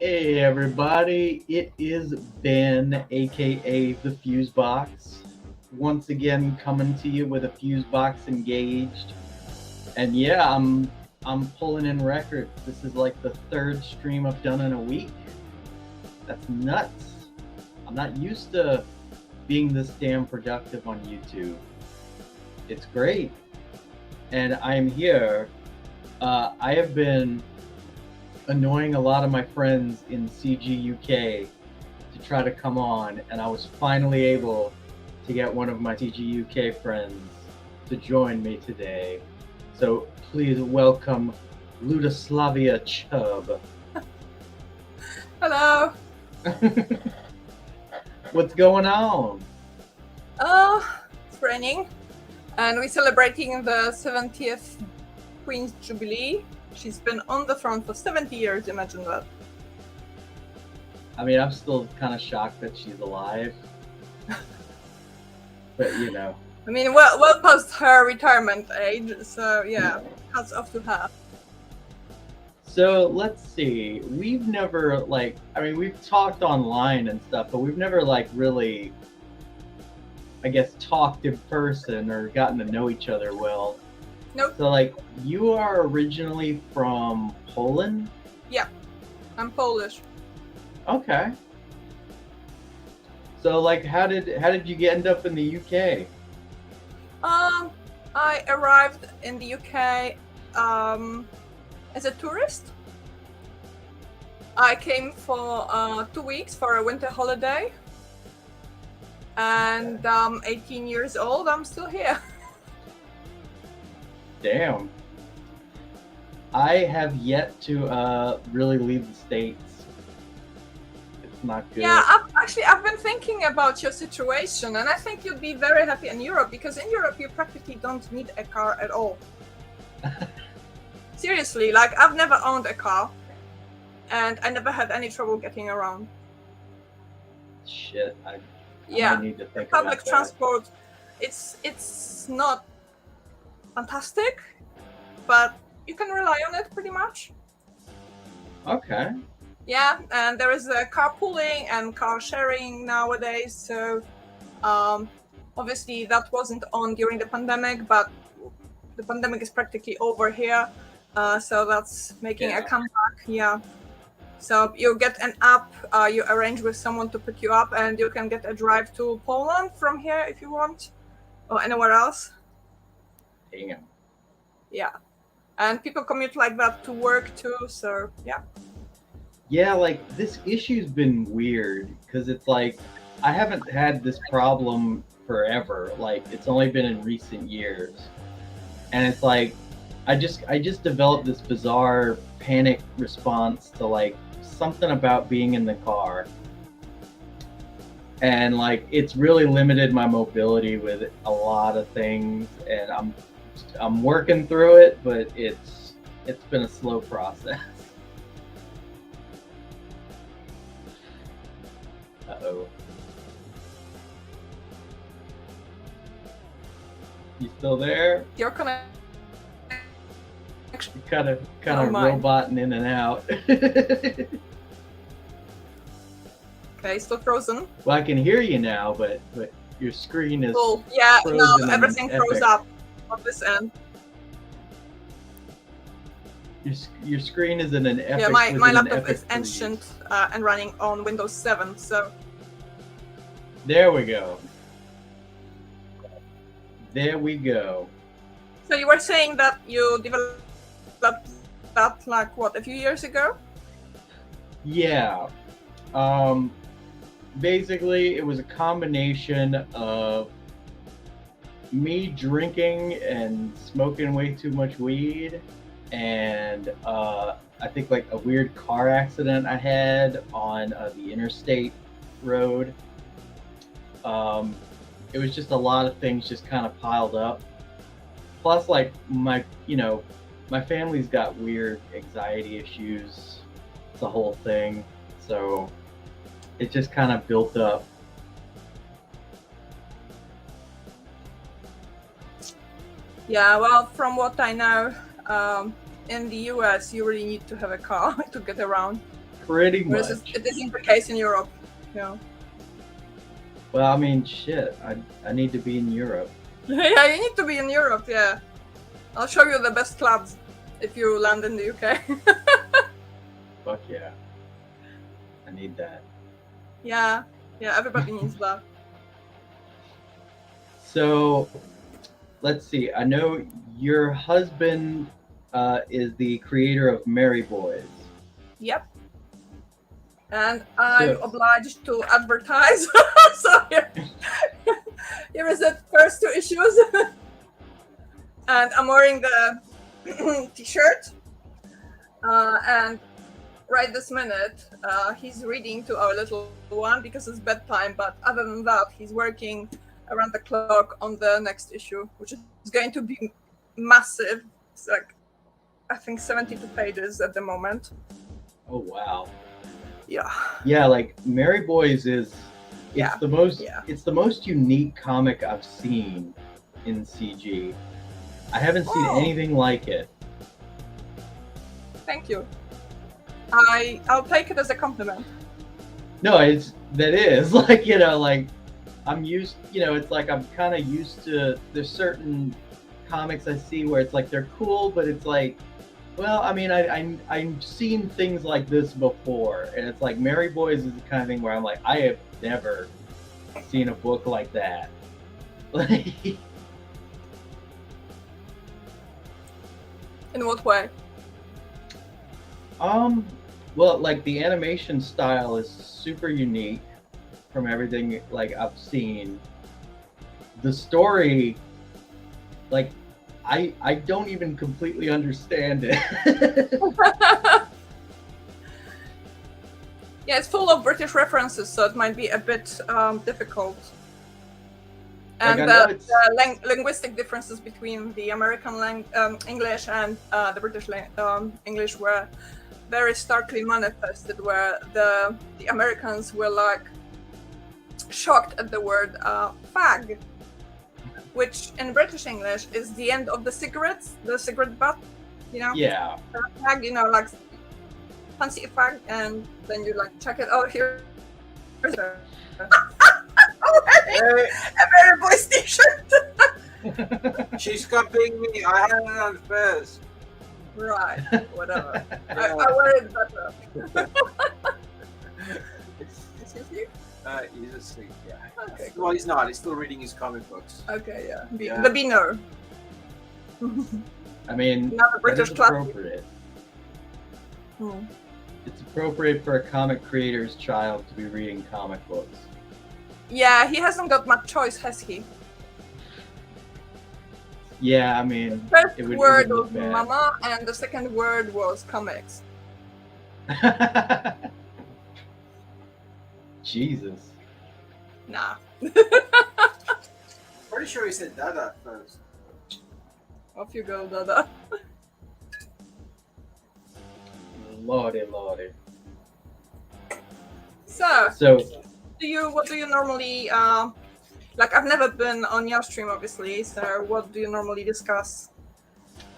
Hey everybody, it is Ben, aka the Fuse Box, once again coming to you with a Fuse Box engaged. And yeah, I'm pulling in records. This is like the third stream I've done in a week. That's nuts. I'm not used to being this damn productive on YouTube. It's great. And I'm here. I have been annoying a lot of my friends in CG UK to try to come on, and I was finally able to get one of my CG UK friends to join me today. So please welcome Lutoslavia Chubb. Hello. What's going on? It's raining, and we're celebrating the 70th Queen's Jubilee. She's been on the throne for 70 years, imagine that. I mean, I'm still kind of shocked that she's alive. But, you know. I mean, well past her retirement age, so yeah, hats off to her. So let's see. We've never, we've talked online and stuff, but we've never, really, I guess, talked in person or gotten to know each other well. Nope. So, you are originally from Poland? Yeah, I'm Polish. Okay. So, how did you end up in the UK? I arrived in the UK as a tourist. I came for 2 weeks for a winter holiday, and 18 years old. I'm still here. Damn. I have yet to really leave the States. It's not good. Yeah, I've been thinking about your situation, and I think you'd be very happy in Europe, because in Europe you practically don't need a car at all. Seriously, I've never owned a car, and I never had any trouble getting around. Shit, I need to think public about transport, it's not fantastic, but you can rely on it pretty much. Okay. Yeah, and there is a carpooling and car sharing nowadays, so obviously that wasn't on during the pandemic, but the pandemic is practically over here, so that's making a comeback. Yeah, so you get an app, you arrange with someone to pick you up, and you can get a drive to Poland from here if you want, or anywhere else. Damn. Yeah, and people commute like that to work too, so yeah. Yeah, this issue's been weird, because it's I haven't had this problem forever. It's only been in recent years. And it's I just developed this bizarre panic response to something about being in the car. And it's really limited my mobility with a lot of things, and I'm working through it, but it's been a slow process. Uh-oh. You still there? Your connection. Kind of roboting in and out. Okay, still frozen. Well, I can hear you now, but your screen is cool. Yeah, no, everything froze froze up on this end. Your screen is in an epic. Yeah, my laptop is ancient and running on Windows 7, so. There we go. There we go. So you were saying that you developed that a few years ago? Yeah. Basically, it was a combination of me drinking and smoking way too much weed, and I think a weird car accident I had on the interstate road. It was just a lot of things just kind of piled up. Plus, my family's got weird anxiety issues. It's a whole thing. So it just kind of built up. Yeah, well, from what I know, in the US, you really need to have a car to get around. Pretty Whereas much. it isn't the case in Europe. Yeah. Well, I mean, shit. I need to be in Europe. Yeah, you need to be in Europe. Yeah, I'll show you the best clubs if you land in the UK. Fuck yeah. I need that. Yeah, everybody needs that. So, let's see. I know your husband is the creator of Merry Boys. Yep. And I'm So- obliged to advertise. So here is the first 2 issues. And I'm wearing the t-shirt. And right this minute, he's reading to our little one because it's bedtime. But other than that, he's working around the clock on the next issue, which is going to be massive. It's like, I think 72 pages at the moment. Oh wow. Yeah. Yeah, like Merry Boys is Yeah. it's the most unique comic I've seen in CG. I haven't seen anything like it. Thank you. I'll take it as a compliment. No, that is like, you know, like I'm used, you know, it's like I'm kind of used to, there's certain comics I see where it's like they're cool, but it's like, well, I mean, I've seen things like this before, and it's like Merry Boys is the kind of thing where I'm like, I have never seen a book like that. Like, In what way? well, like the animation style is super unique from everything like I've seen. The story, like, I don't even completely understand it. Yeah, it's full of British references, so it might be a bit difficult. And Like, the linguistic differences between the American English and the British English were very starkly manifested, where the Americans were like shocked at the word fag, which in British English is the end of the cigarette butt, you know? Yeah. Fag, you know, like fancy a fag, and then you like check it out here. Hey, A Merry Boys t-shirt. she's copying me. I had it on first. Right, whatever. Yeah. I wear it better. Excuse me? He's asleep. Yeah. Okay, Well, he's not. He's still reading his comic books. Okay, yeah. Yeah. The Beano. I mean, Not a that British is classic. appropriate. Hmm. It's appropriate for a comic creator's child to be reading comic books. Yeah, he hasn't got much choice, has he? Yeah, I mean, First it would word look was bad. mama, and the second word was comics. Jesus. Nah. Pretty sure he said Dada first. Off you go, Dada. Lordy, lordy. So, So, what do you normally like? I've never been on your stream, obviously. So, what do you normally discuss?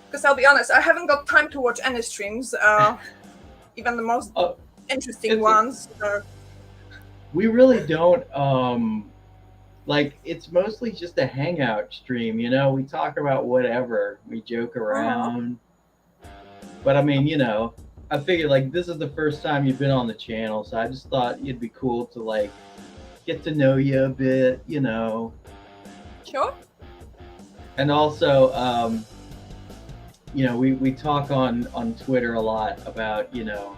Because I'll be honest, I haven't got time to watch any streams, even the most interesting it's a- ones. So. we really don't, like, it's mostly just a hangout stream, you know? We talk about whatever, we joke around. But I mean, you know, I figured, like, this is the first time you've been on the channel, so I just thought it'd be cool to, like, get to know you a bit, you know? Sure. And also, you know, we talk on Twitter a lot about, you know,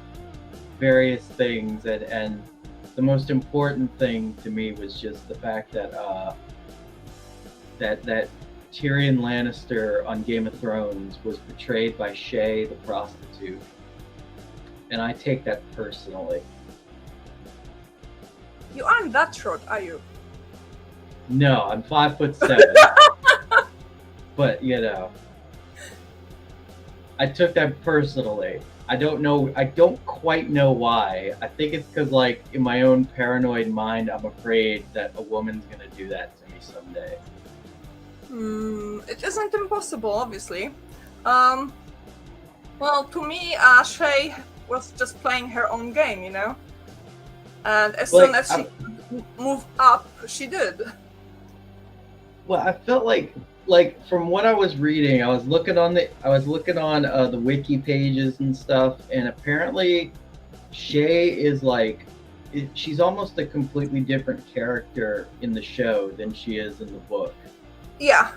various things, and the most important thing to me was just the fact that that Tyrion Lannister on Game of Thrones was portrayed by Shay the prostitute, and I take that personally. You aren't that short, are you? No, I'm 5'7", but you know, I took that personally. I don't quite know why. I think it's because, like, in my own paranoid mind, I'm afraid that a woman's gonna do that to me someday. It isn't impossible, obviously. Well, to me, Shay was just playing her own game, you know. And as Like, soon as she could move up, she did. well, I felt like from what I was reading, I was looking on the wiki pages and stuff, and apparently Shay is like she's almost a completely different character in the show than she is in the book. Yeah,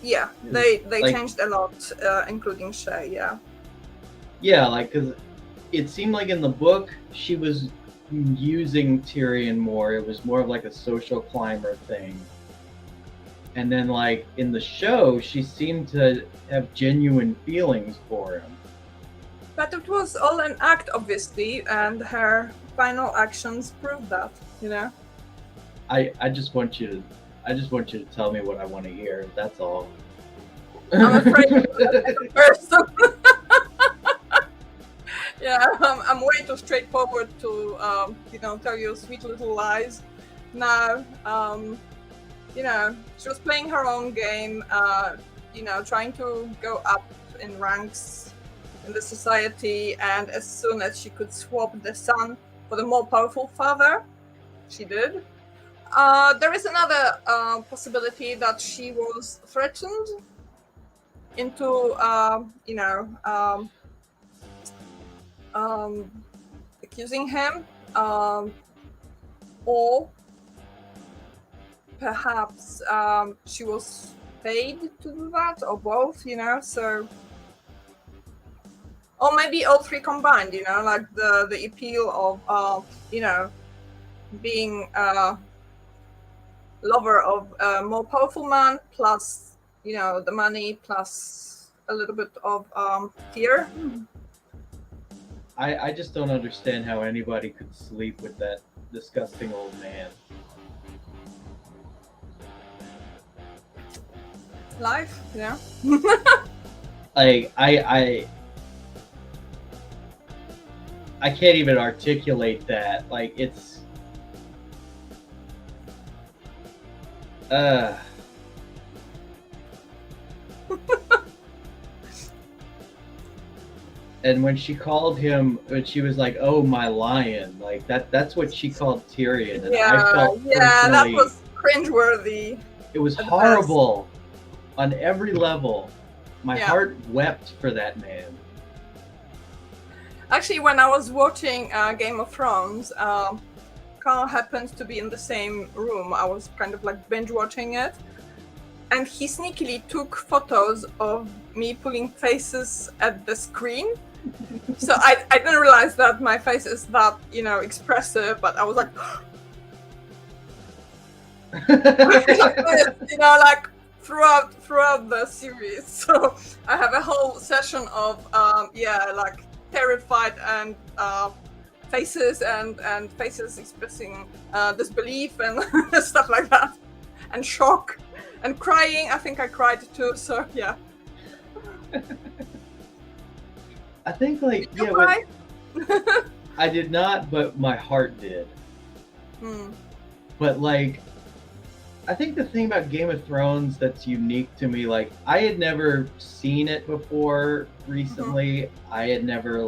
they Like- changed a lot, including Shay. Yeah. Yeah, like because it seemed like in the book she was using Tyrion more. It was more of like a social climber thing. And then like in the show, she seemed to have genuine feelings for him. But it was all an act, obviously, and her final actions proved that. You know. I just want you to tell me what I want to hear. That's all. I'm afraid I'm a person. Yeah, I'm way too straightforward to tell you sweet little lies. Now, she was playing her own game. Trying to go up in ranks in the society, and as soon as she could swap the son for the more powerful father, she did. There is another possibility that she was threatened into, accusing him, or perhaps she was paid to do that, or both, so. Or maybe all three combined, like the appeal of, being a lover of a more powerful man, plus, the money, plus a little bit of fear. I just don't understand how anybody could sleep with that disgusting old man. Life, yeah. Like I can't even articulate that. Like it's and when she called him, when she was like, "Oh, my lion," like that's what she called Tyrion, and I felt that personally was cringeworthy. it was at the horrible on every level. My Yeah. heart wept for that man. Actually, when I was watching Game of Thrones, Carl happened to be in the same room. I was kind of like binge watching it, and he sneakily took photos of me pulling faces at the screen. So I didn't realize that my face is that expressive, but I was like, like throughout the series. So I have a whole session of like terrified and faces and faces expressing disbelief and stuff like that, and shock and crying. I think I cried too. So yeah. I think like Did you yeah, cry? but I did not, but my heart did. But like, I think the thing about Game of Thrones that's unique to me, like I had never seen it before recently. I had never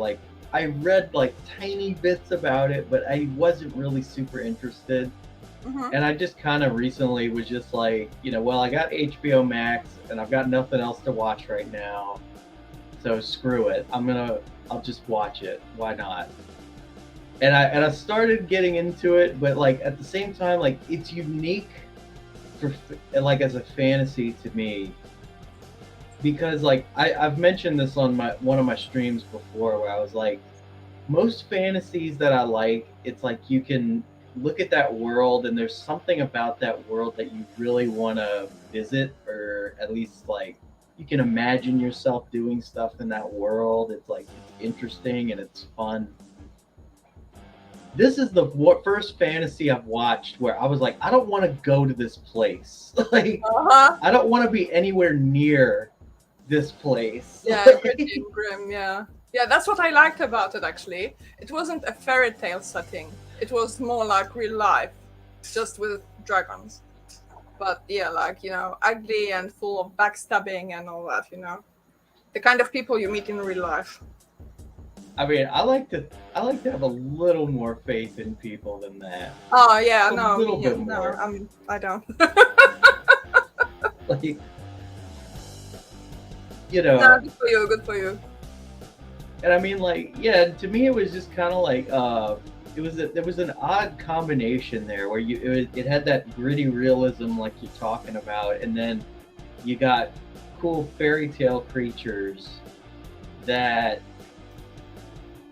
I read like tiny bits about it, but I wasn't really super interested. And I just kind of recently was just like, well, I got HBO Max and I've got nothing else to watch right now. So screw it. I'll just watch it. Why not? And I started getting into it, but like at the same time, like it's unique for like as a fantasy to me, because like I've mentioned this on one of my streams before, where I was like, most fantasies that I like, it's like you can look at that world and there's something about that world that you really want to visit, or at least like you can imagine yourself doing stuff in that world. It's like it's interesting and it's fun. This is the first fantasy I've watched where I was like, I don't want to go to this place. Like, I don't want to be anywhere near this place. Yeah, pretty grim. Yeah, that's what I liked about it. Actually, it wasn't a fairy tale setting. It was more like real life, just with dragons. But yeah, like ugly and full of backstabbing and all that. The kind of people you meet in real life. I mean, I like to have a little more faith in people than that. Oh yeah, A no, little bit no, more. I don't. Like, you know, No, good for you, good for you. and I mean, like, yeah, to me it was just kind of like there was an odd combination there where it had that gritty realism like you're talking about, and then you got cool fairy tale creatures that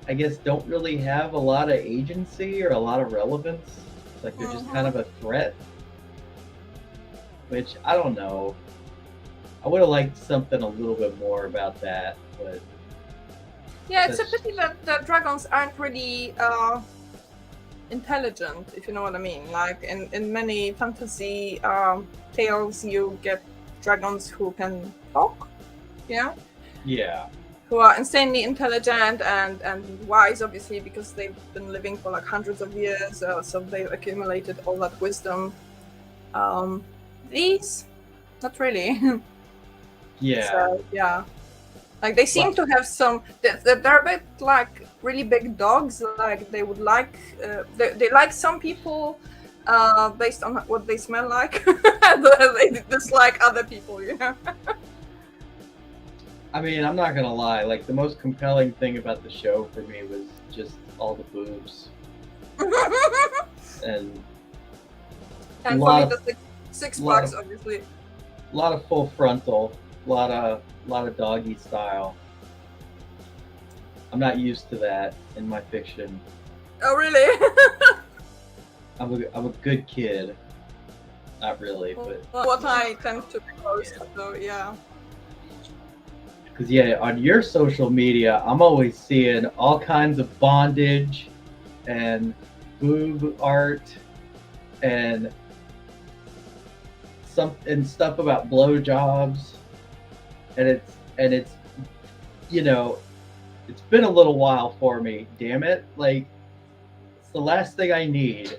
I guess don't really have a lot of agency or a lot of relevance. It's like they're just kind of a threat. Which I don't know. I would have liked something a little bit more about that, but Yeah, it's a pity that the dragons aren't really intelligent, if you know what I mean. Like in many fantasy tales, you get dragons who can talk, yeah, who are insanely intelligent and wise, obviously, because they've been living for like hundreds of years, so they've accumulated all that wisdom. These, not really. yeah. So, yeah. Like they seem to have some. They're a bit like really big dogs. Like they would like. They like some people, based on what they smell like. And they dislike other people. You know. I mean, I'm not gonna lie. Like the most compelling thing about the show for me was just all the boobs and And for lot me, of- the six lot packs, of- obviously. a lot of full frontal, a lot of doggy style. I'm not used to that in my fiction. Oh really? I'm a good kid. Not really, but What I tend to post. So yeah. because yeah, on your social media, I'm always seeing all kinds of bondage and boob art and stuff about blowjobs, and it's you know, it's been a little while for me. Damn it! Like it's the last thing I need.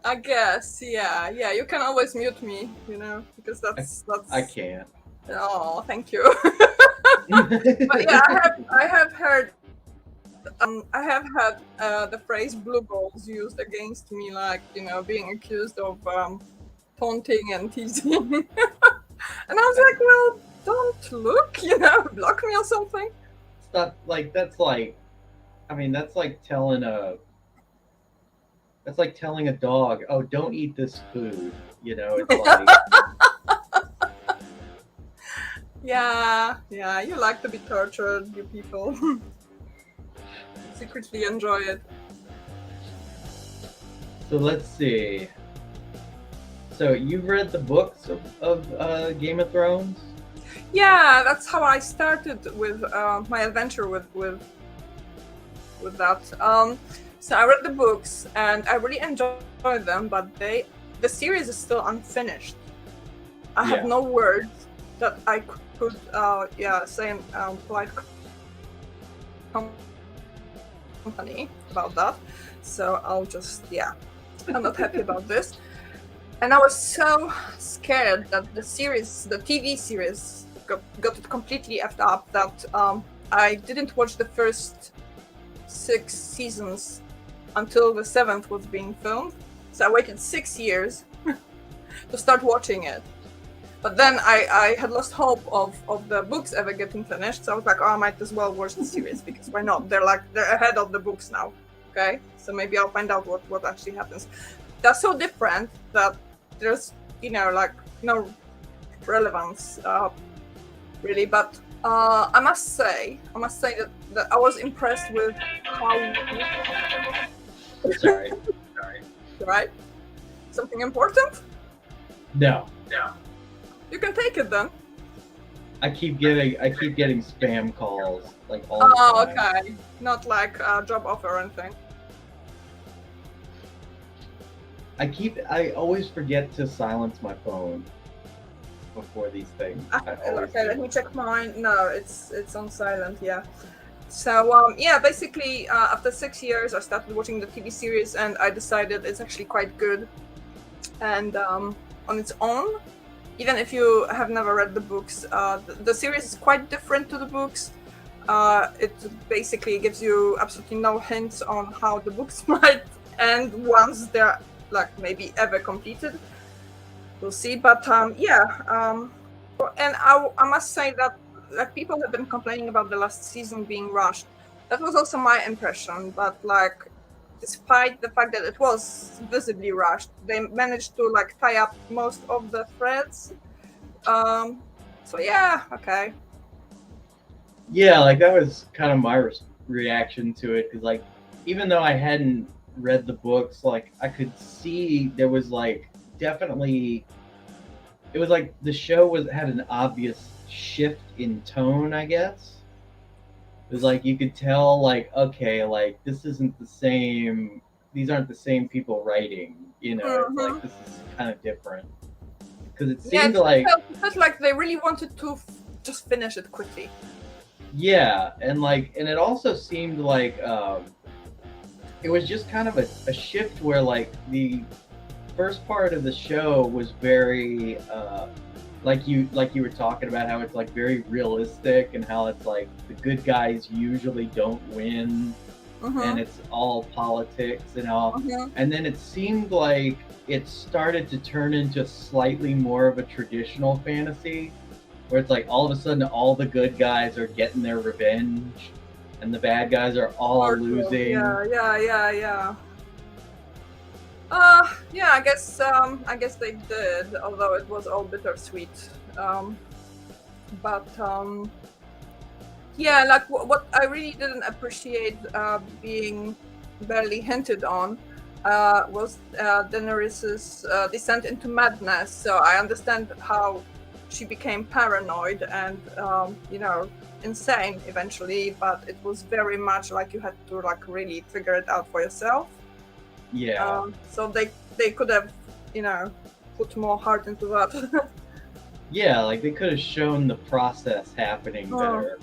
I guess, yeah. You can always mute me, you know, because that's. I can't. Oh, thank you. But yeah, I have heard. I have had the phrase "blue balls" used against me, like you know, being accused of taunting and teasing, and I was like, well, don't look, you know, block me or something. It's not like that's like. I mean, that's like telling a. That's like telling a dog, "Oh, don't eat this food." You know, it's like. Yeah, you like to be tortured, you people. Secretly enjoy it. So let's see. So you've read the books of Game of Thrones? Yeah, that's how I started with my adventure with that. So I read the books and I really enjoyed them, but the series is still unfinished. I have no words that I could say in polite company about that. So I'll just I'm not happy about this. And I was so scared that the TV series got it completely effed up that I didn't watch the first 6 seasons until the 7th was being filmed. So I waited 6 years to start watching it. But then I had lost hope of the books ever getting finished. So I was like, oh, I might as well watch the series because why not? They're ahead of the books now. Okay, so maybe I'll find out what actually happens. They're so different that there's no relevance really. But I must say that I was impressed with how. Sorry. Right? Something important? No. You can take it then. I keep getting spam calls like all the Oh, time. okay. Not like a job offer or anything. I always forget to silence my phone before these things. I always Okay, do. let me check mine. No, it's on silent. Yeah. So basically, after 6 years, I started watching the TV series, and I decided it's actually quite good. And on its own, even if you have never read the books, the series is quite different to the books. It basically gives you absolutely no hints on how the books might end once they're like maybe ever completed. We'll see, but and I must say that like people have been complaining about the last season being rushed. That was also my impression, but like despite the fact that it was visibly rushed, they managed to like tie up most of the threads. So yeah, okay. Yeah, like that was kind of my reaction to it, because like even though I hadn't read the books, like I could see there was like definitely, it was like the show had an obvious shift in tone, I guess. It was like you could tell, like, okay, like this isn't the same, these aren't the same people writing, you know. It's like this is kind of different, because it seemed like it felt like they really wanted to just finish it quickly. Yeah, and it also seemed like it was just kind of a shift where like the first part of the show was very like you were talking about, how it's like very realistic, and how it's like the good guys usually don't win, and it's all politics and all. And then it seemed like it started to turn into slightly more of a traditional fantasy, where it's like all of a sudden all the good guys are getting their revenge and the bad guys are all losing. Yeah. Yeah, I guess they did, although it was all bittersweet. But yeah, like what I really didn't appreciate being barely hinted on was Daenerys's descent into madness. So I understand how she became paranoid and insane eventually, but it was very much like you had to like really figure it out for yourself. Yeah. So they could have put more heart into that. Yeah, like they could have shown the process happening better,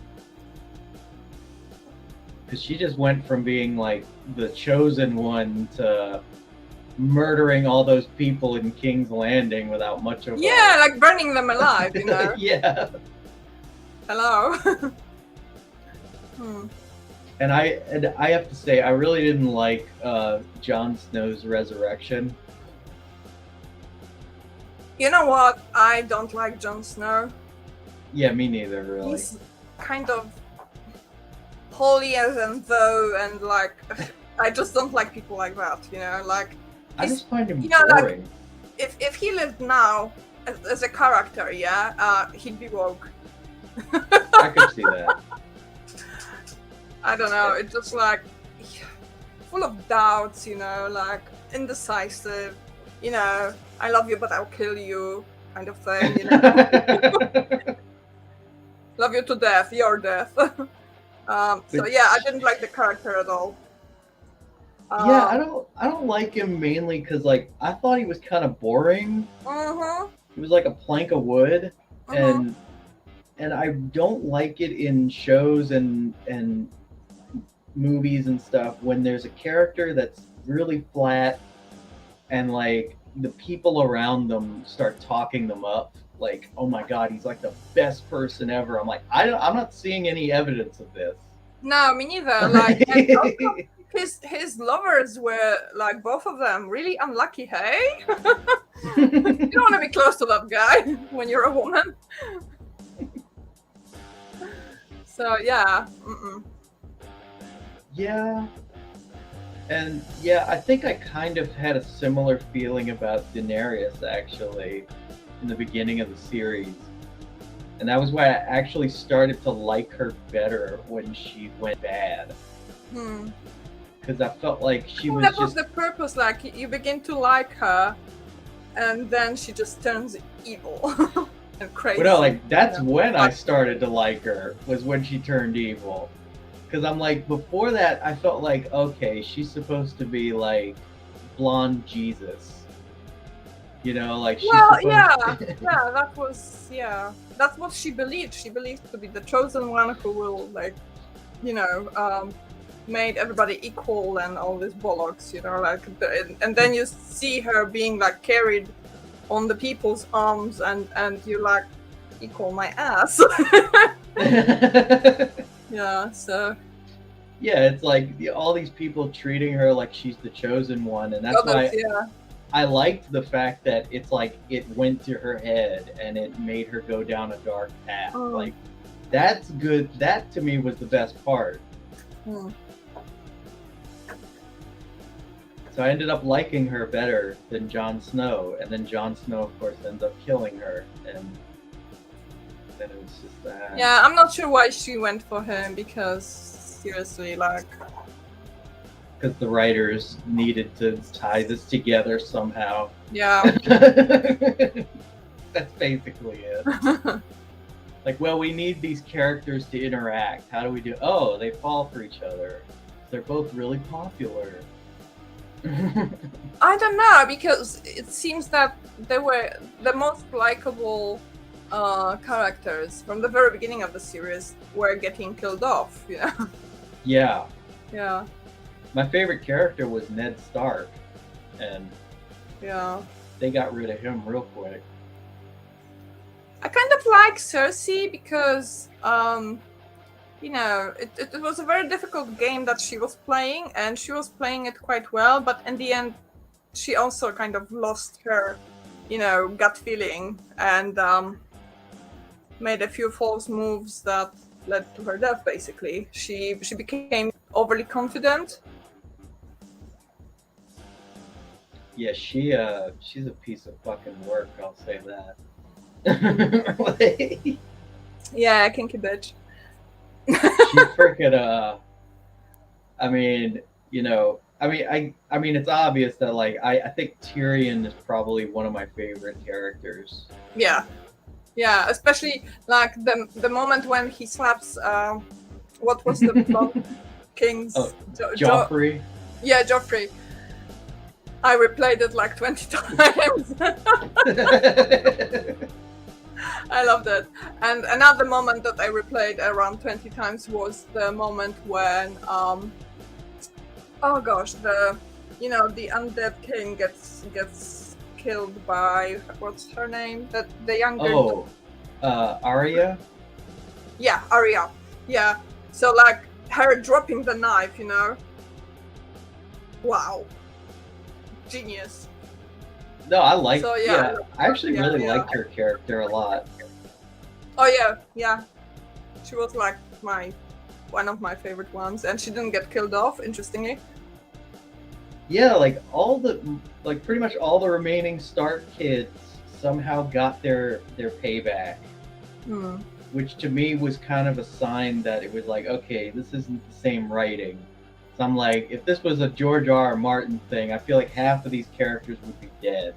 because she just went from being like the chosen one to murdering all those people in King's Landing without much of like burning them alive, Yeah. Hello. And I have to say, I really didn't like Jon Snow's resurrection. You know what? I don't like Jon Snow. Yeah, me neither, really. He's kind of holier than thou, and like I just don't like people like that. Like I just find him Like, boring. if he lived now as a character, he'd be woke. I could see that. I don't know. It's just like full of doubts, like indecisive. I love you, but I'll kill you, kind of thing. Love you to death, your death. So yeah, I didn't like the character at all. Yeah, I don't like him mainly because like I thought he was kind of boring. He was like a plank of wood, and I don't like it in shows and movies and stuff when there's a character that's really flat, and like the people around them start talking them up. Like, oh my god, he's like the best person ever. I'm like, I'm not seeing any evidence of this. No, me neither. Like, and also his lovers were like both of them really unlucky. Hey, you don't want to be close to that guy when you're a woman. So yeah. Yeah. And yeah, I think I kind of had a similar feeling about Daenerys actually in the beginning of the series. And that was why I actually started to like her better when she went bad. Because I felt like she was that was the purpose, like you begin to like her and then she just turns evil and crazy. Well, no, like that's when I started to like her, was when she turned evil. Because I'm like, before that, I felt like, okay, she's supposed to be like blonde Jesus. Like she's supposed that's what she believed. She believed to be the chosen one who will like, made everybody equal and all this bollocks, like, and then you see her being like carried on the people's arms, and you're like, equal my ass. Yeah, so Yeah, it's like all these people treating her like she's the chosen one, and that's why yeah. I liked the fact that it's like it went to her head and it made her go down a dark path. Mm. Like that's good. That to me was the best part. Hmm. So I ended up liking her better than Jon Snow, and then Jon Snow, of course, ends up killing her, and then it was just that. Yeah, I'm not sure why she went for him, because seriously, like, Because the writers needed to tie this together somehow. yeah. That's basically it. Like, well, we need these characters to interact. How do we do? Oh, they fall for each other. They're both really popular. I don't know, because it seems that they were the most likable characters from the very beginning of the series were getting killed off, you know? Yeah. Yeah, My favorite character was Ned Stark, and yeah. they got rid of him real quick. I kind of like Cersei because, you know, it was a very difficult game that she was playing, and she was playing it quite well, but in the end, she also kind of lost her, you know, gut feeling, and made a few false moves that led to her death, basically. She became overly confident. Yeah, she's a piece of fucking work, I'll say that. Yeah, kinky bitch. She freaking I mean, you know, I mean it's obvious that like I think Tyrion is probably one of my favorite characters. Yeah, yeah, especially like the moment when he slaps what was the blonde king's Oh, Joffrey. Yeah, Joffrey. I replayed it like 20 times. I loved it. And another moment that I replayed around 20 times was the moment when oh gosh, the undead king gets killed by, what's her name? The younger Arya? Yeah, Arya. Yeah. So like her dropping the knife, you know. Wow. Genius. No, I like. So, yeah, I actually really yeah. liked her character a lot. Oh yeah. She was like one of my favorite ones, and she didn't get killed off, interestingly. Yeah, like pretty much all the remaining Stark kids somehow got their payback, which to me was kind of a sign that it was like, okay, this isn't the same writing. So I'm like, if this was a George R. Martin thing, I feel like half of these characters would be dead.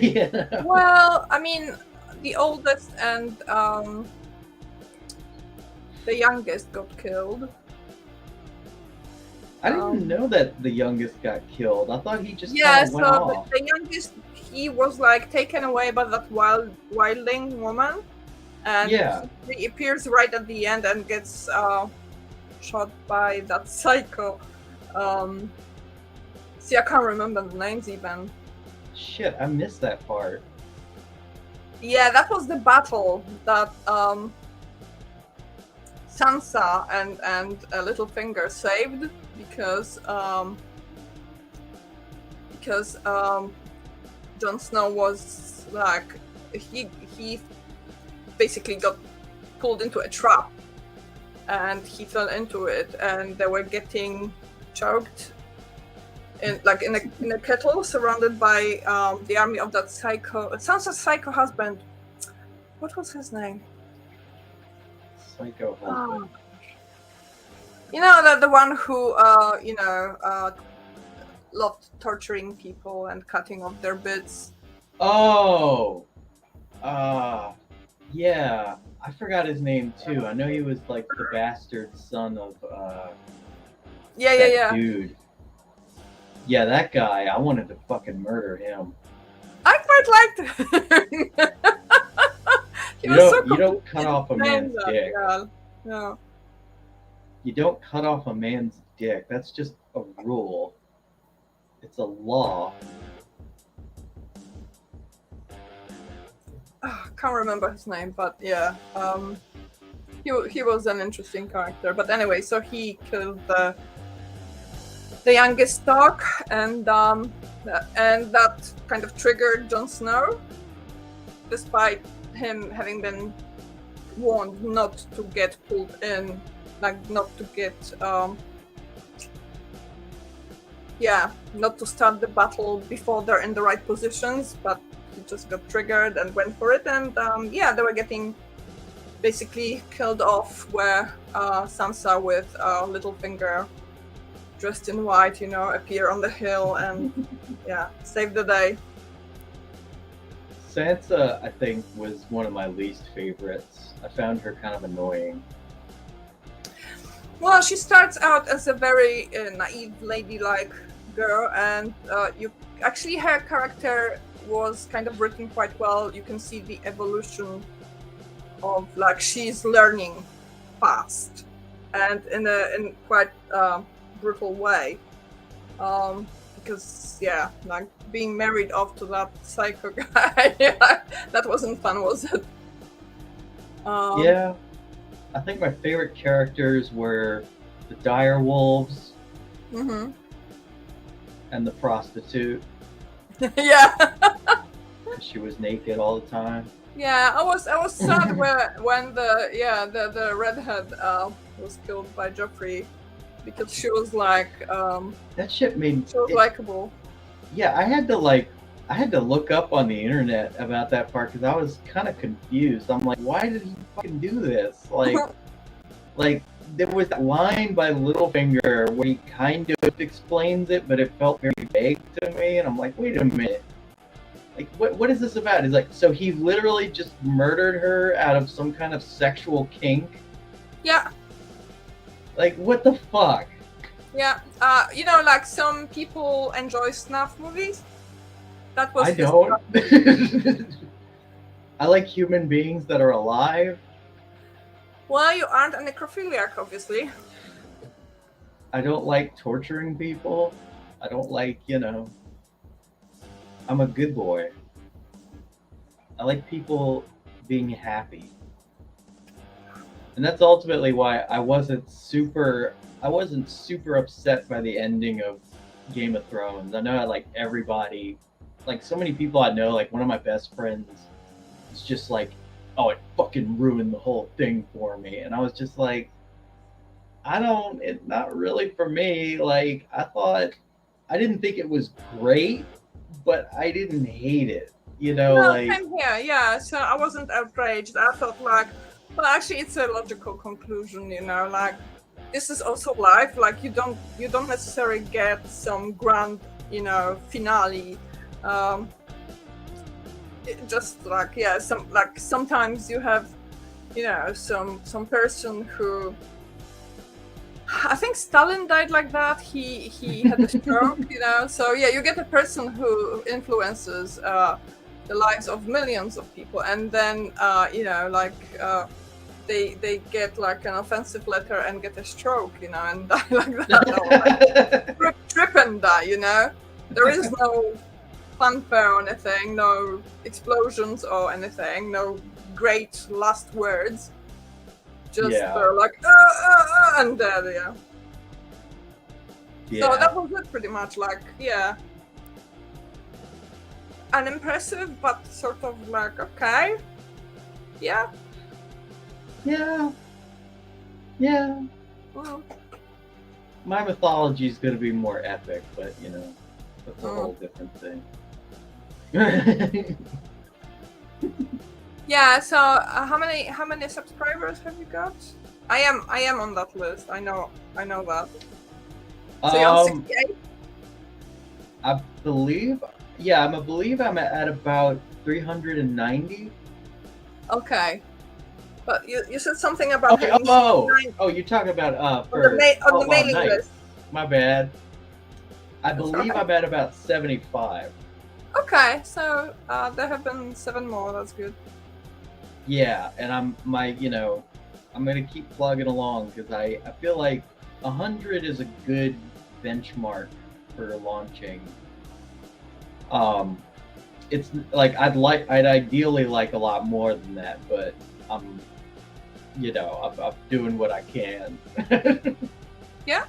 Yeah. Well, I mean, the oldest and the youngest got killed. I didn't know that the youngest got killed. I thought he just Yeah, went so off. the youngest, he was like taken away by that wildling woman, and he appears right at the end and gets shot by that psycho. See, I can't remember the names even. Shit, I missed that part. Yeah, that was the battle that Sansa and Littlefinger saved because Jon Snow was like he basically got pulled into a trap and he fell into it, and they were getting choked in a kettle surrounded by the army of that Sansa's psycho husband. What was his name? Psycho husband. You know, the one who loved torturing people and cutting off their bits. Oh, yeah. I forgot his name too. I know he was like the bastard son of Yeah. dude. Yeah, that guy. I wanted to fucking murder him. I quite liked him. You don't cut off a man's dick. No. You don't cut off a man's dick. That's just a rule. It's a law. can't remember his name, but yeah, he was an interesting character. But anyway, so he killed the youngest dog, and that kind of triggered Jon Snow, despite him having been warned not to get pulled in, like not to get not to start the battle before they're in the right positions, but he just got triggered and went for it, and they were getting basically killed off, where Sansa with Littlefinger dressed in white, appear on the hill and save the day. Sansa, I think, was one of my least favorites. I found her kind of annoying. Well, she starts out as a very naive, ladylike girl, and her character was kind of written quite well. You can see the evolution of, like, she's learning fast and in quite brutal way, because like being married off to that psycho guy, that wasn't fun, was it? I think my favorite characters were the dire wolves and the prostitute. Yeah. She was naked all the time. Yeah, I was sad when the redhead was killed by Joffrey, because she was like that shit made she was likable. Yeah, I had to look up on the internet about that part because I was kind of confused. I'm like, why did he fucking do this? Like there was that line by Littlefinger where he kind of explains it, but it felt very vague to me, and I'm like, wait a minute. Like, what is this about? He's like, so he literally just murdered her out of some kind of sexual kink? Yeah. Like, what the fuck? Yeah. Like some people enjoy snuff movies. That was I don't. I like human beings that are alive. Well, you aren't a necrophiliac, obviously. I don't like torturing people. I don't like, I'm a good boy. I like people being happy. And that's ultimately why I wasn't super upset by the ending of Game of Thrones. I know everybody, so many people I know, one of my best friends is just like, oh, it fucking ruined the whole thing for me. And I was just like, it's not really for me. I didn't think it was great, but I didn't hate it, Same here, yeah. So I wasn't outraged. I thought well, actually, it's a logical conclusion, this is also life. You don't necessarily get some grand, finale. Sometimes you have, some person who. I think Stalin died like that. He had a stroke, So yeah, you get a person who influences the lives of millions of people, and then they get an offensive letter and get a stroke, and die like that, or trip and die, There is no fanfare or anything, no explosions or anything, no great last words. Just they're like and dead, yeah. So that was it, pretty much. Unimpressive, but sort of okay, yeah. My mythology is going to be more epic, but that's a whole different thing. Yeah. So how many subscribers have you got? I am on that list. I know that. So you're on 68? I believe I'm at about 390. Okay. But you said something about you're talking about on the mailing list. My bad. I believe I'm at about 75. Okay, so there have been 7 more. That's good. Yeah, and I'm gonna keep plugging along because I feel like 100 is a good benchmark for launching. it's like I'd ideally like a lot more than that, but I'm I'm doing what I can. Yeah.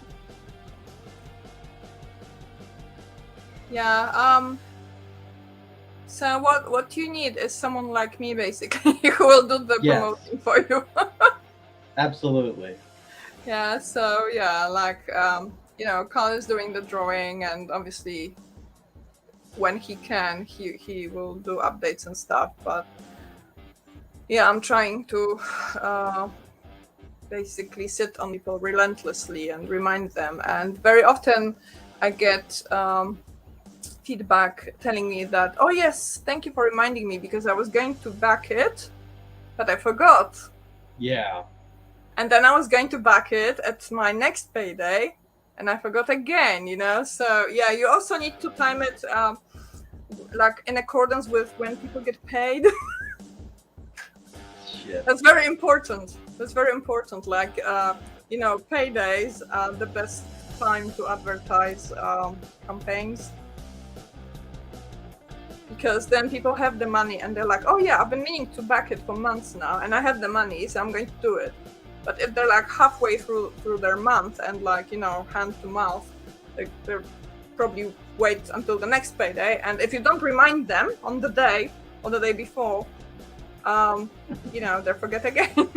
Yeah. So what you need is someone like me, basically, who will do the Yes. promoting for you. Absolutely. Yeah. So yeah, like Carl is doing the drawing, and obviously, when he can, he will do updates and stuff. But yeah, I'm trying to basically sit on people relentlessly and remind them. And very often, I get feedback telling me that, oh yes, thank you for reminding me because I was going to back it, but I forgot. Yeah. And then I was going to back it at my next payday, and I forgot again. So yeah, you also need to time it like in accordance with when people get paid. Shit. That's very important. Like paydays are the best time to advertise campaigns, because then people have the money and they're like, oh yeah, I've been meaning to back it for months now, and I have the money, so I'm going to do it. But if they're like halfway through their month and hand to mouth, they're probably wait until the next payday. And if you don't remind them on the day or the day before, they forget again.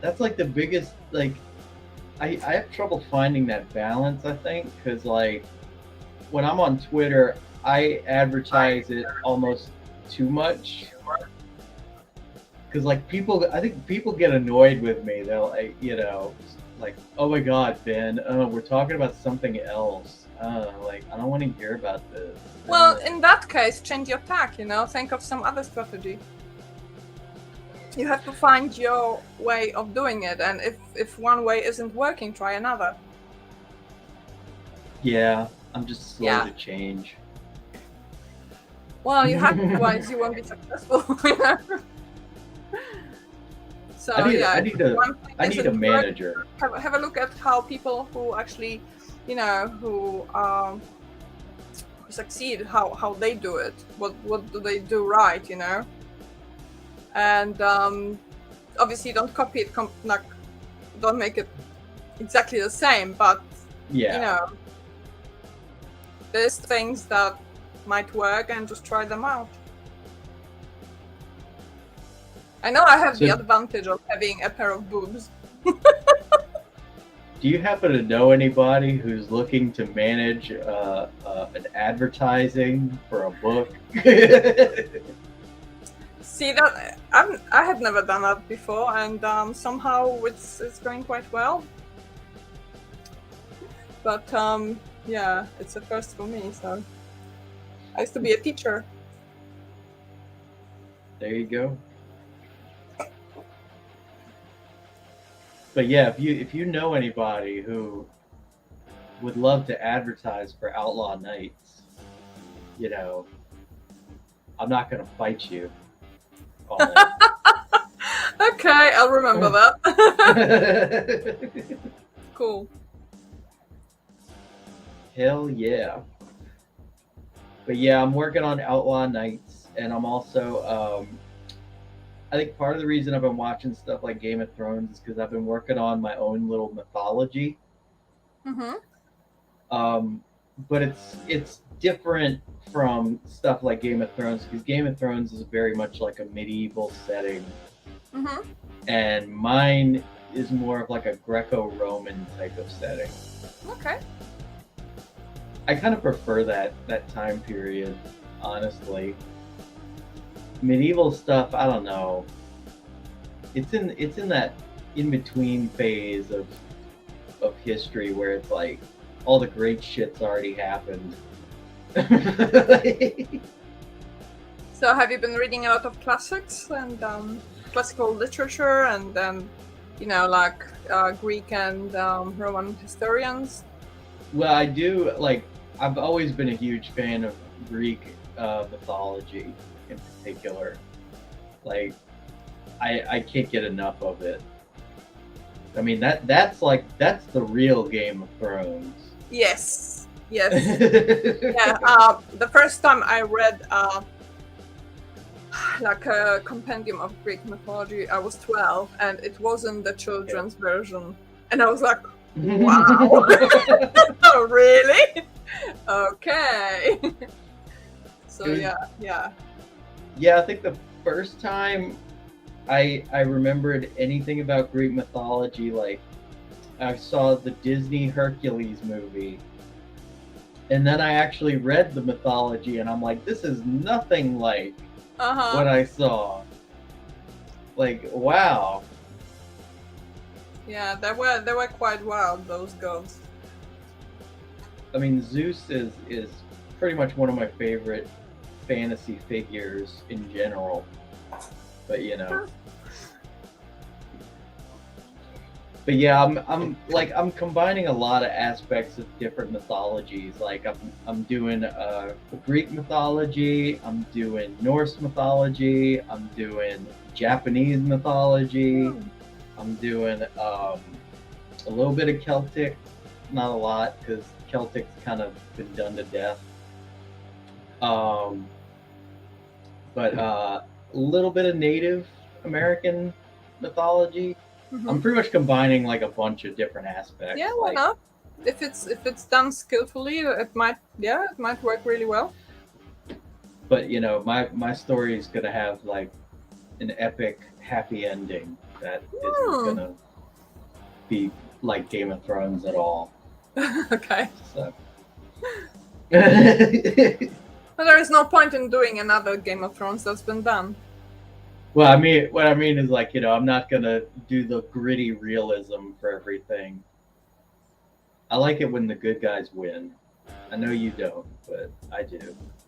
That's like the biggest, like, I have trouble finding that balance, I think, because like when I'm on Twitter, I advertise it almost too much. Because like I think people get annoyed with me. They're like, like, oh my God, Ben, we're talking about something else. Like, I don't want to hear about this. Well, in that case, change your tack, think of some other strategy. You have to find your way of doing it, and if one way isn't working, try another. Yeah, I'm just slow to change. Well, you have to, otherwise you won't be successful. So I need a manager. Have a look at how people who actually, who succeed, how they do it. What do they do right? And obviously don't copy it. Don't make it exactly the same. But there's things that might work, and just try them out. I know I have the advantage of having a pair of boobs. Do you happen to know anybody who's looking to manage an advertising for a book? See, that I had never done that before, and somehow it's going quite well. But yeah, it's a first for me. So I used to be a teacher. There you go. But yeah, if you know anybody who would love to advertise for Outlaw Nights, I'm not gonna fight you. Okay, I'll remember that. Cool. Hell yeah. But yeah, I'm working on Outlaw Nights, and I'm also I think part of the reason I've been watching stuff like Game of Thrones is because I've been working on my own little mythology. Mm-hmm. But it's different from stuff like Game of Thrones, because Game of Thrones is very much like a medieval setting. Mm-hmm. And mine is more of like a Greco-Roman type of setting. Okay. I kind of prefer that time period, honestly. Medieval stuff, I don't know. It's in that in-between phase of history where it's like all the great shit's already happened. So have you been reading a lot of classics and classical literature, and then Greek and Roman historians? Well, I do. Like, I've always been a huge fan of Greek mythology in particular. Like, I can't get enough of it. I mean, that's the real Game of Thrones. Yes. Yes. Yeah. The first time I read like a compendium of Greek mythology, I was 12, and it wasn't the children's version, and I was like, wow. Oh, really? Okay. So yeah. Yeah, I think the first time I remembered anything about Greek mythology, like I saw the Disney Hercules movie, and then I actually read the mythology, and I'm like, this is nothing like what I saw. Like, wow. Yeah, they were quite wild, those gods. I mean, Zeus is pretty much one of my favorite fantasy figures in general. But you know. But yeah, I'm combining a lot of aspects of different mythologies. Like I'm doing Greek mythology, I'm doing Norse mythology, I'm doing Japanese mythology, I'm doing a little bit of Celtic, not a lot because Celtic's kind of been done to death. But a little bit of Native American mythology. I'm pretty much combining like a bunch of different aspects. Yeah, why not? If it's done skillfully, it might work really well. But you know, my story is gonna have like an epic happy ending that isn't gonna be like Game of Thrones at all. Okay. So. But there is no point in doing another Game of Thrones that's been done. Well, I mean, what I mean is like, you know, I'm not gonna do the gritty realism for everything. I like it when the good guys win. I know you don't, but I do.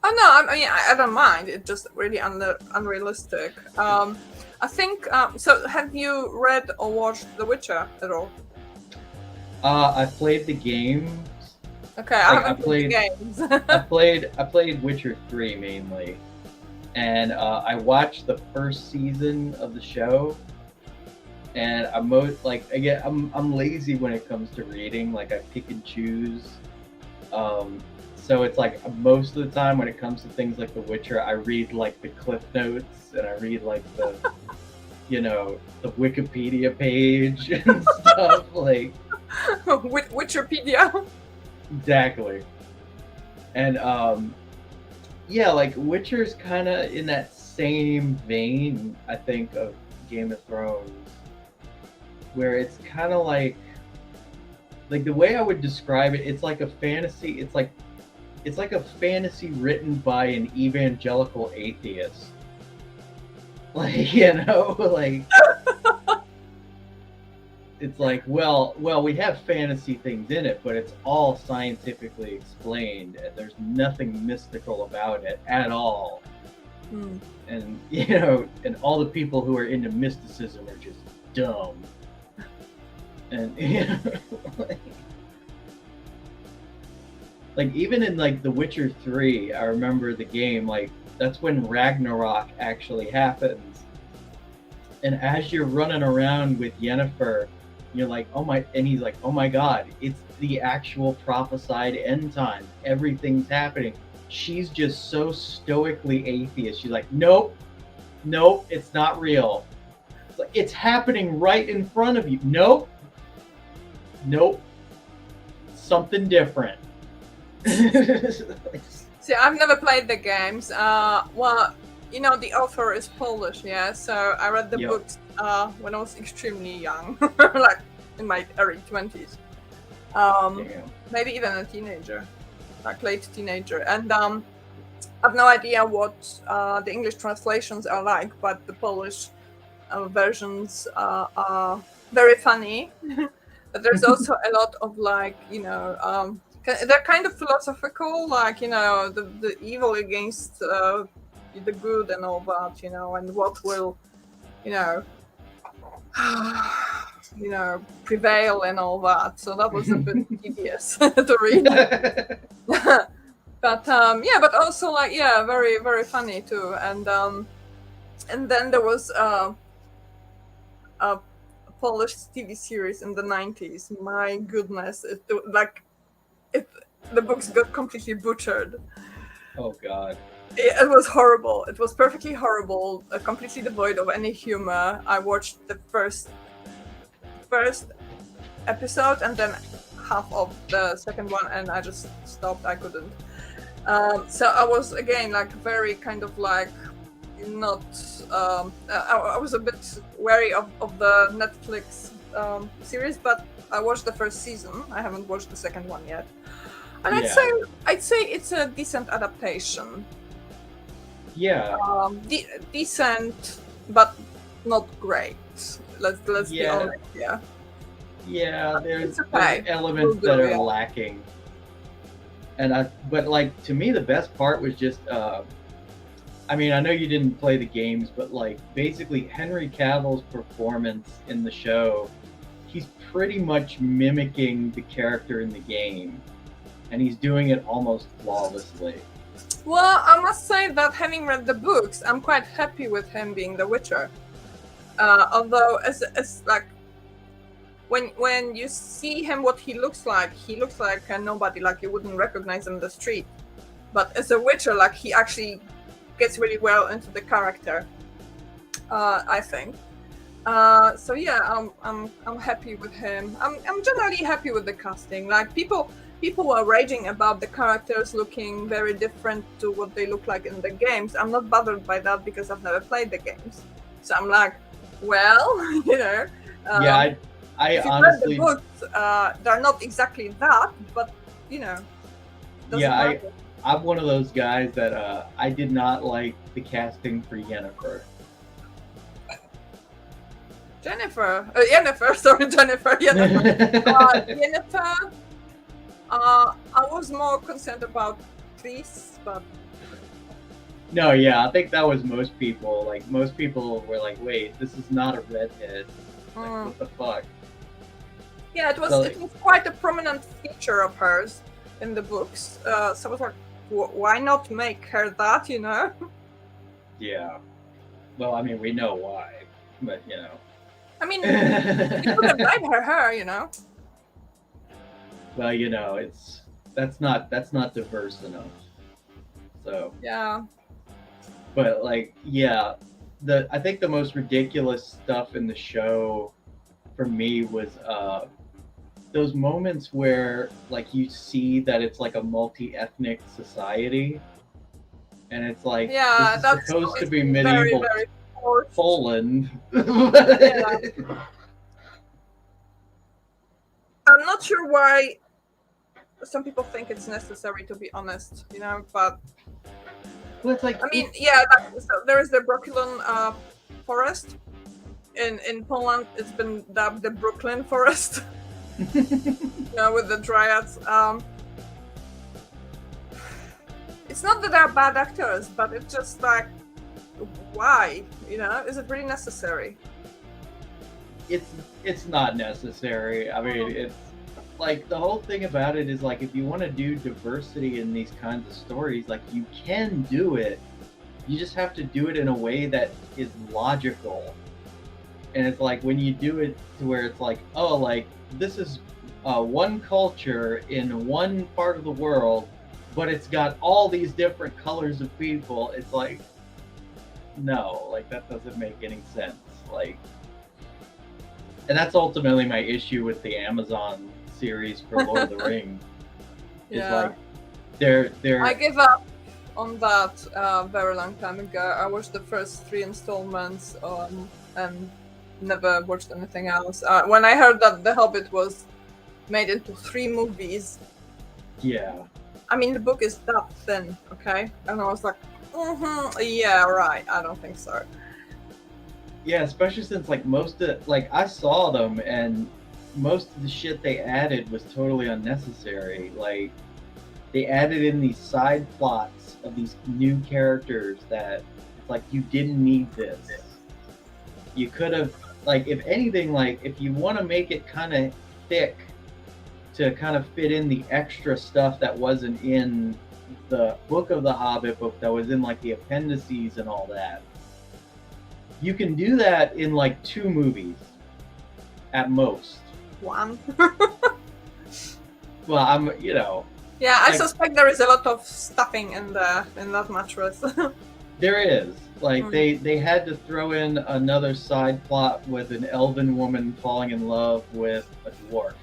Oh no, I mean I don't mind. It's just really unrealistic. I think. So, have you read or watched The Witcher at all? I've played the games. Okay, I haven't played the games. I played Witcher 3 mainly, and I watched the first season of the show. And I'm lazy when it comes to reading. Like I pick and choose. So it's like most of the time when it comes to things like The Witcher, I read like the cliff notes and I read like the, you know, the Wikipedia page and stuff like. Witcherpedia. Exactly. And yeah, like Witcher's kind of in that same vein, I think, of Game of Thrones, where it's kind of like the way I would describe it, it's like a fantasy. It's like a fantasy written by an evangelical atheist. Like, you know, like it's like, well, we have fantasy things in it, but it's all scientifically explained, and there's nothing mystical about it at all. And you know, and all the people who are into mysticism are just dumb. And you know, like even in like The Witcher 3, I remember the game, like that's when Ragnarok actually happens. And as you're running around with Yennefer, you're like, oh my, and he's like, oh my God, it's the actual prophesied end time. Everything's happening. She's just so stoically atheist. She's like, nope, it's not real. It's like, it's happening right in front of you. Nope, something different. See, I've never played the games. Well, you know, the author is Polish, yeah. So I read the books when I was extremely young, like in my early 20s. Maybe even a teenager, like late teenager. And I have no idea what the English translations are like, but the Polish versions are very funny. But there's also a lot of like, you know, they're kind of philosophical, like, you know, the evil against the good and all that, you know, and what will, you know, prevail and all that. So that was a bit tedious to read. But yeah, but also like, yeah, very, very funny too. And then there was a Polish TV series in the 90s. My goodness, the books got completely butchered. Oh God. It was horrible. It was perfectly horrible, completely devoid of any humor. I watched the first episode and then half of the second one, and I just stopped. I couldn't. So I was again like very kind of like not. I was a bit wary of the Netflix series, but I watched the first season. I haven't watched the second one yet, and I'd say it's a decent adaptation. Yeah. Decent, but not great. Let's be Yeah. honest. Yeah. Yeah, there's okay. elements that are lacking. But like to me, the best part was just, I mean, I know you didn't play the games, but like basically Henry Cavill's performance in the show, he's pretty much mimicking the character in the game, and he's doing it almost flawlessly. Well, I must say that having read the books, I'm quite happy with him being the Witcher. Although, as like when you see him, what he looks like a nobody, like you wouldn't recognize him in the street. But as a Witcher, like he actually gets really well into the character. I think. So yeah, I'm happy with him. I'm generally happy with the casting. Like people were raging about the characters looking very different to what they look like in the games. I'm not bothered by that because I've never played the games. So I'm like, well, you know. Yeah, I if you honestly. read the books, they're not exactly that, but you know. Yeah, I'm one of those guys that I did not like the casting for Yennefer. Jennifer. Yennefer. I was more concerned about Tris, but No, yeah, I think that was most people. Like most people were like, "Wait, this is not a redhead. Like, what the fuck?" Yeah, it was quite a prominent feature of hers in the books. So I was like, why not make her that? You know? Yeah. Well, I mean, we know why, but you know. I mean, you could have made her, you know. Well, you know, that's not diverse enough. So. Yeah. But like, yeah, I think the most ridiculous stuff in the show for me was those moments where like you see that it's like a multi-ethnic society, and it's like this is supposed to be medieval very Poland. Yeah. I'm not sure why some people think it's necessary, to be honest, you know, but well, it's like, I mean, yeah, so there is the Brooklyn forest. In Poland, it's been dubbed the Brooklyn forest. You know, with the dryads. It's not that they're bad actors, but it's just like, why? You know, is it really necessary? It's not necessary. I mean, it's like the whole thing about it is like if you want to do diversity in these kinds of stories, like you can do it. You just have to do it in a way that is logical. And it's like when you do it to where it's like, oh, like this is one culture in one part of the world, but it's got all these different colors of people. It's like, no, like that doesn't make any sense. Like, and that's ultimately my issue with the Amazon series for Lord of the Rings. It's like they're. I gave up on that very long time ago. I watched the first 3 installments and never watched anything else. When I heard that The Hobbit was made into 3 movies. Yeah. I mean, the book is that thin, okay? And I was like, yeah, right. I don't think so. Yeah, especially since like most of like I saw them and most of the shit they added was totally unnecessary. Like they added in these side plots of these new characters that it's like you didn't need this. You could have like if anything, like if you want to make it kind of thick to kind of fit in the extra stuff that wasn't in the Book of the Hobbit book that was in like the appendices and all that. You can do that in like 2 movies at most. 1. Well, I'm, you know, Yeah, I Like- suspect there is a lot of stuffing in that mattress. There is. Like Mm. they had to throw in another side plot with an elven woman falling in love with a dwarf,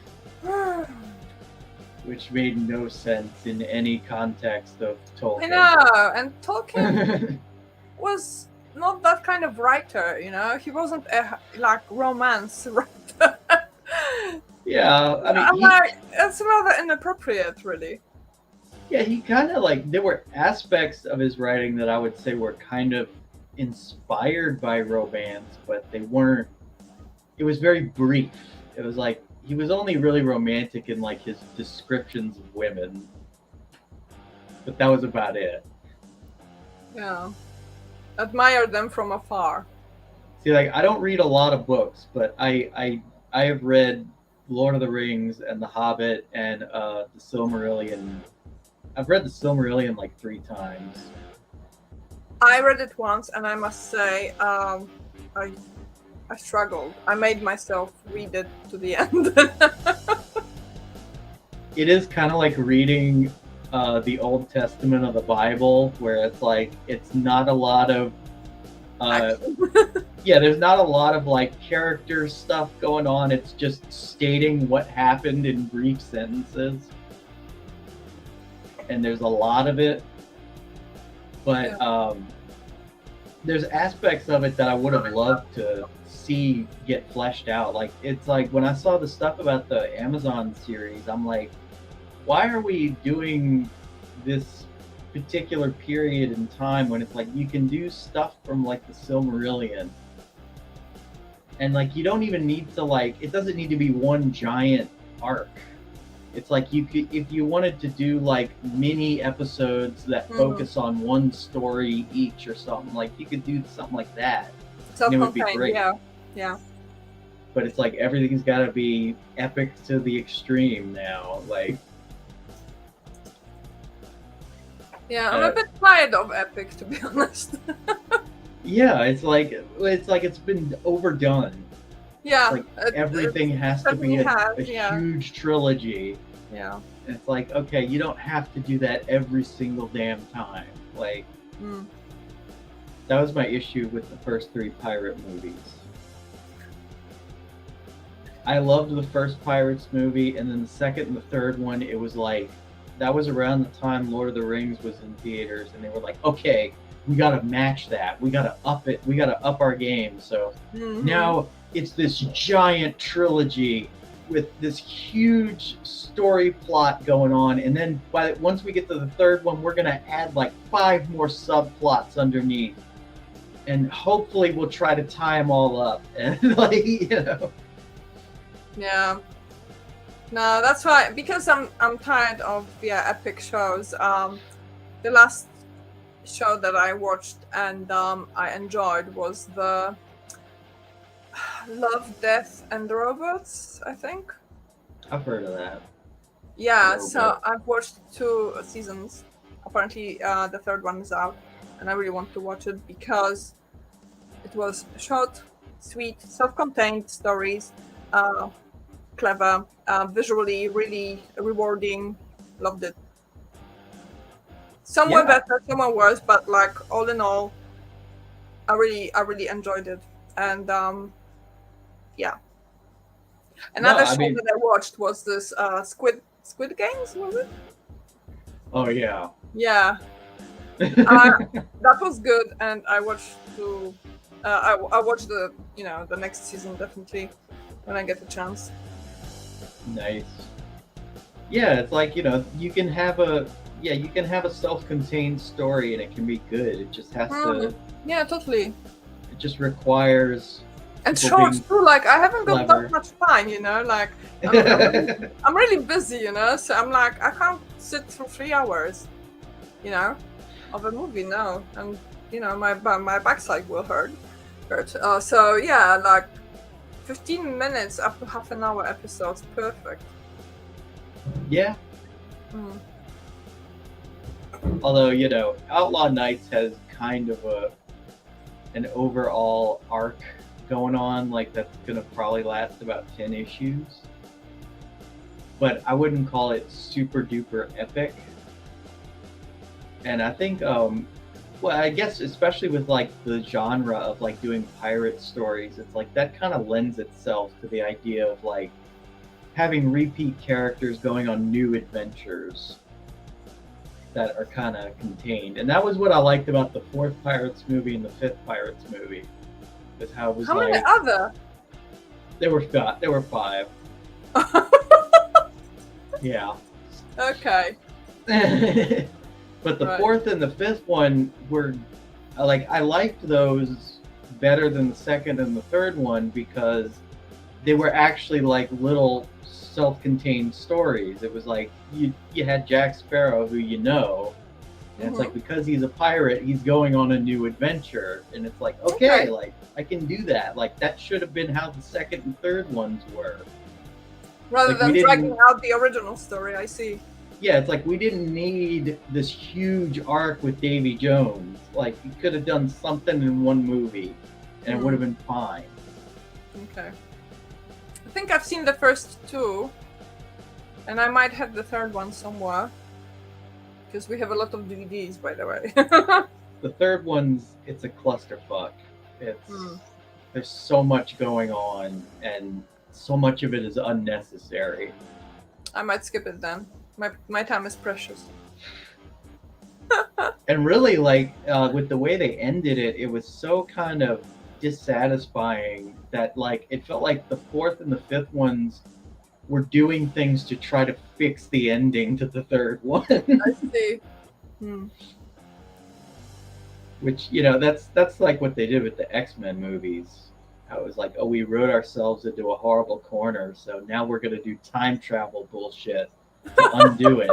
which made no sense in any context of I Tolkien. know, and Tolkien was not that kind of writer, you know. He wasn't a like romance writer. Yeah, I mean, I'm like, it's rather inappropriate, really. yeah, he kind of like there were aspects of his writing that I would say were kind of inspired by romance, but they weren't. It was very brief. It was like he was only really romantic in like his descriptions of women, but that was about it. Yeah, admire them from afar. See, like I don't read a lot of books, but I have read Lord of the Rings and The Hobbit and the Silmarillion. I've read the Silmarillion like 3 times. I read it once, and I must say, I struggled. I made myself read it to the end. It is kind of like reading the Old Testament of the Bible, where it's like it's not a lot of yeah, there's not a lot of like character stuff going on. It's just stating what happened in brief sentences, and there's a lot of it. But there's aspects of it that I would have loved to see get fleshed out. Like it's like when I saw the stuff about the Amazon series, I'm like, why are we doing this particular period in time when it's like you can do stuff from like the Silmarillion, and like you don't even need to like it doesn't need to be one giant arc. It's like you could, if you wanted to do like mini episodes that focus on one story each or something, like you could do something like that. And it would be great. Yeah. But it's like everything's got to be epic to the extreme now. Like, yeah, I'm a bit tired of epic, to be honest. yeah, it's like it's been overdone. Yeah, like everything has to be a huge trilogy. Yeah, and it's like, okay, you don't have to do that every single damn time. Like, that was my issue with the first 3 pirate movies. I loved the first Pirates movie, and then the second and the third one, it was like, that was around the time Lord of the Rings was in theaters, and they were like, okay, we gotta match that. We gotta up it. We gotta up our game. So now it's this giant trilogy with this huge story plot going on, and then once we get to the third one, we're gonna add like 5 more subplots underneath, and hopefully we'll try to tie them all up. And like, you know. Yeah. No, that's why, because I'm tired of epic shows. The last show that I watched and I enjoyed was the Love, Death and Robots, I think. I've heard of that. Yeah, so I've watched 2 seasons. Apparently the third one is out, and I really want to watch it because it was short, sweet, self-contained stories, clever, visually really rewarding. Loved it. Some were better, some were worse, but like all in all, I really enjoyed it. And another show that I watched was this Squid Games, was it? Oh yeah. Yeah. That was good, and I watched I watched the next season definitely when I get the chance. Nice. Yeah, it's like, you can have a self-contained story and it can be good. It just has to. Yeah, totally. It just requires. And short too. Like I haven't got that much time, Like I'm really busy, So I'm like I can't sit through 3 hours, of a movie now, and my backside will hurt. So yeah, like 15 minutes up to half an hour episodes, perfect. Yeah. Although, Outlaw Nights has kind of an overall arc going on, like that's gonna probably last about 10 issues. but I wouldn't call it super duper epic. And I think, well, I guess especially with like the genre of like doing pirate stories, it's like that kind of lends itself to the idea of like having repeat characters going on new adventures that are kind of contained. And that was what I liked about the fourth Pirates movie and the fifth Pirates movie, is how it was How like many other? there were five. Yeah. Okay. But the Right. fourth and the fifth one were like, I liked those better than the second and the third one because they were actually like little self-contained stories. It was like you had Jack Sparrow, who you know, and it's like because he's a pirate, he's going on a new adventure, and it's like okay, like I can do that. Like that should have been how the second and third ones were. Rather Like, than we dragging didn't- out the original story, I see. Yeah, it's like we didn't need this huge arc with Davy Jones. Like you could have done something in one movie, and it would have been fine. Okay. I think I've seen the first two, and I might have the third one somewhere. Because we have a lot of DVDs, by the way. The third one's it's a clusterfuck. It's there's so much going on, and so much of it is unnecessary. I might skip it then. My time is precious. And really, like with the way they ended it, it was so kind of dissatisfying that like it felt like the fourth and the fifth ones were doing things to try to fix the ending to the third one. I see. Which, you know, that's like what they did with the X-Men movies. How it was like, oh, we wrote ourselves into a horrible corner, so now we're gonna do time travel bullshit to undo it.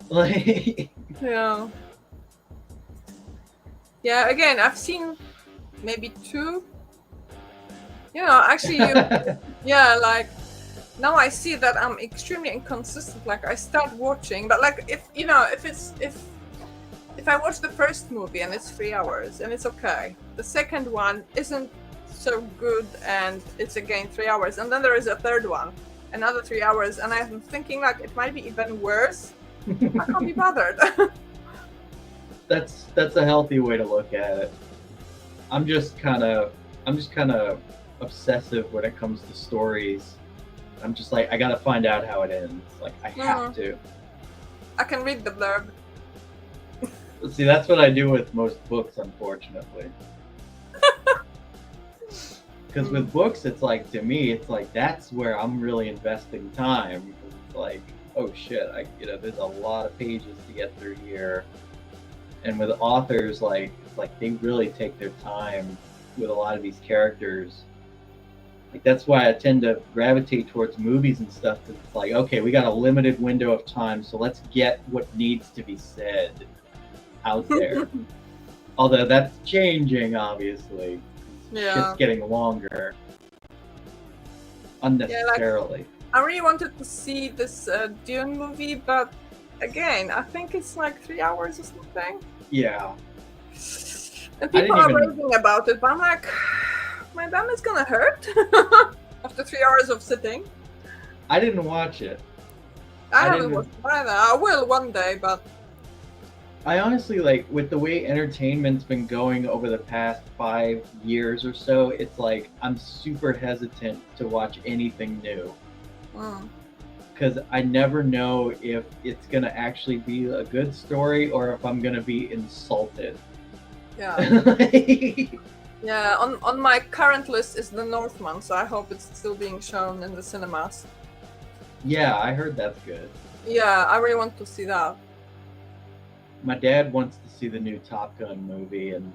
Like, Yeah. Yeah, again, I've seen maybe two. You know, actually, yeah, like, now I see that I'm extremely inconsistent. Like, I start watching, but like, if I watch the first movie and it's 3 hours and it's okay, the second one isn't so good and it's again 3 hours, and then there is a third one, another 3 hours, and I'm thinking like it might be even worse. I can't be bothered. that's a healthy way to look at it. I'm just kind of obsessive when it comes to stories. I'm just like, I gotta find out how it ends. Like I have to. I can read the blurb. See, that's what I do with most books, unfortunately. Because with books, it's like, to me, it's like that's where I'm really investing time. It's like, oh shit, there's a lot of pages to get through here. And with authors, like, it's like they really take their time with a lot of these characters. Like that's why I tend to gravitate towards movies and stuff. Cause it's like, okay, we got a limited window of time, so let's get what needs to be said out there. Although that's changing, obviously. Yeah. Shit's getting longer. Unnecessarily. Yeah, like, I really wanted to see this Dune movie, but again, I think it's like 3 hours or something. Yeah. And people are raving about it, but I'm like, my bum is gonna hurt after 3 hours of sitting. I didn't watch it. I haven't watched it either. I will one day, but I honestly, like, with the way entertainment's been going over the past 5 years or so, it's like I'm super hesitant to watch anything new. Because I never know if it's going to actually be a good story or if I'm going to be insulted. yeah. Yeah, on my current list is The Northman, so I hope it's still being shown in the cinemas. Yeah, I heard that's good. Yeah, I really want to see that. My dad wants to see the new Top Gun movie, and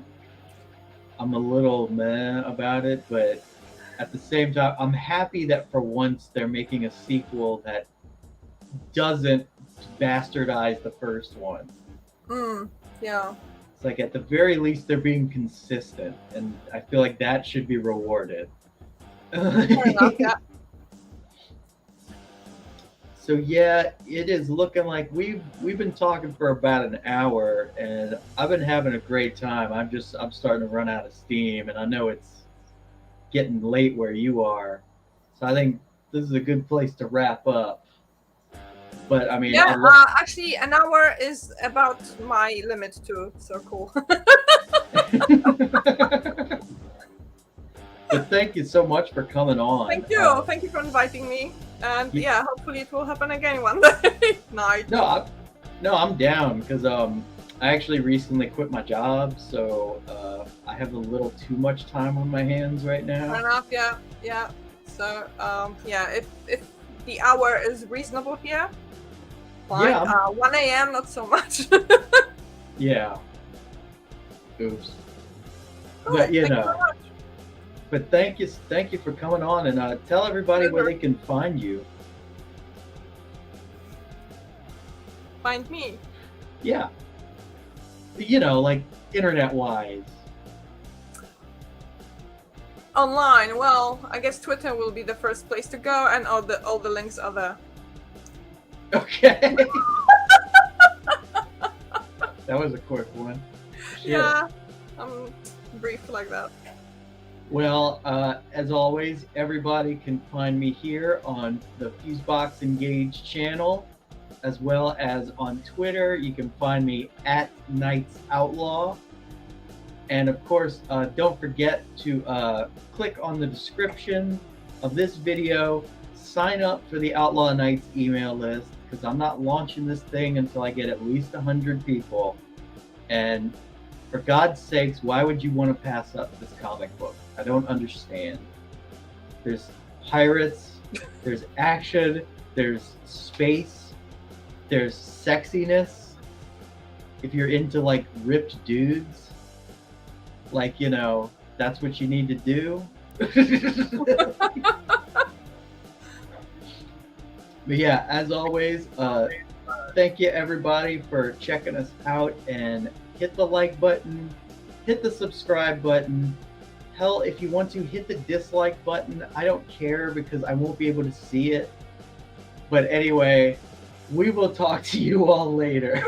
I'm a little meh about it, but at the same time, I'm happy that for once they're making a sequel that doesn't bastardize the first one. Yeah. It's like at the very least they're being consistent, and I feel like that should be rewarded. Fair enough, yeah. So yeah, it is looking like we've been talking for about an hour, and I've been having a great time. I'm starting to run out of steam, and I know it's getting late where you are. So I think this is a good place to wrap up. But I mean, Yeah, actually, an hour is about my limit too. So cool. But thank you so much for coming on. Thank you. Thank you for inviting me. And yeah, hopefully it will happen again one day. Night. No, I'm down because I actually recently quit my job, so I have a little too much time on my hands right now. Fair enough. Yeah. So yeah, if the hour is reasonable here, fine. Yeah. 1 a.m. not so much. Yeah. Oops. Cool, But you thank know. very much. But thank you for coming on, and tell everybody where they can find you. Find me. Yeah. You know, like internet-wise. Online. Well, I guess Twitter will be the first place to go, and all the links are there. Okay. That was a quick one. Shit. Yeah, I'm brief like that. Well, as always, everybody can find me here on the Fusebox Engage channel, as well as on Twitter. You can find me at Knights Outlaw. And of course, don't forget to click on the description of this video, sign up for the Outlaw Knights email list, because I'm not launching this thing until I get at least 100 people. And for God's sakes, why would you want to pass up this comic book? I don't understand. There's pirates, there's action, there's space, there's sexiness. If you're into like ripped dudes, like, you know, that's what you need to do. But yeah, as always, thank you everybody for checking us out, and hit the like button, hit the subscribe button. Hell, if you want to, hit the dislike button. I don't care because I won't be able to see it. But anyway, we will talk to you all later.